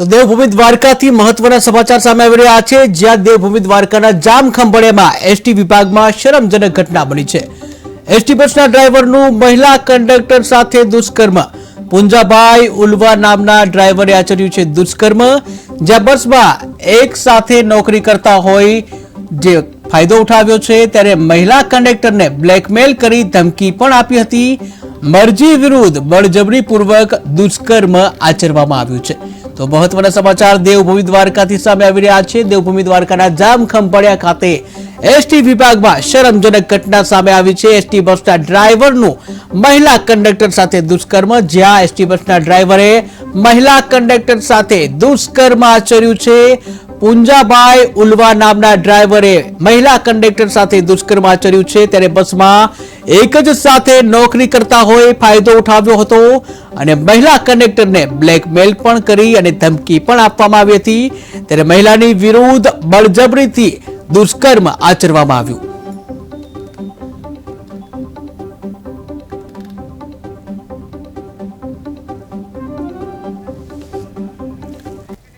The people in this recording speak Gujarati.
તો દેવભૂમિ દ્વારકાથી મહત્વના સમાચાર સામે આવી રહ્યા છે, જ્યાં દેવભૂમિ દ્વારકાના જામખંભાળિયામાં એસટી વિભાગમાં શરમજનક ઘટના બની છે। એસટી બસના ડ્રાઈવરનું મહિલા કંડક્ટર સાથે દુષ્કર્મ। પુંજાભાઈ ઉલવા નામના ડ્રાઈવરે આચર્યું છે દુષ્કર્મ, જ્યાં બસમાં એક સાથે નોકરી કરતા હોય જે ફાયદો ઉઠાવ્યો છે, ત્યારે મહિલા કંડક્ટરને બ્લેકમેલ કરી ધમકી પણ આપી હતી। મરજી વિરુદ્ધ બળજબરીપૂર્વક દુષ્કર્મ આચરવામાં આવ્યું છે। તો મહત્વના સમાચાર દેવભૂમિ દ્વારકાથી સામે આવી રહ્યા છે। દેવભૂમિ દ્વારકાના જામખંભાળિયા ખાતે એસટી વિભાગમાં શરમજનક ઘટના સામે આવી છે। એસટી બસના ડ્રાઈવરનું મહિલા કંડક્ટર સાથે દુષ્કર્મ, જ્યાં એસટી બસના ડ્રાઈવરે મહિલા કંડક્ટર સાથે દુષ્કર્મ આચર્યું છે। પુંજાભાઈ ઉલવા નામના ડ્રાઈવરે મહિલા કંડક્ટર સાથે દુષ્કર્મ આચર્યું છે, ત્યારે બસમાં એક જ સાથે નોકરી કરતા હોય ફાયદો ઉઠાવ્યો હતો અને મહિલા કંડક્ટરને બ્લેકમેલ પણ કરી અને ધમકી પણ આપવામાં આવી હતી, ત્યારે મહિલાની વિરુદ્ધ બળજબરીથી દુષ્કર્મ આચરવામાં આવ્યું।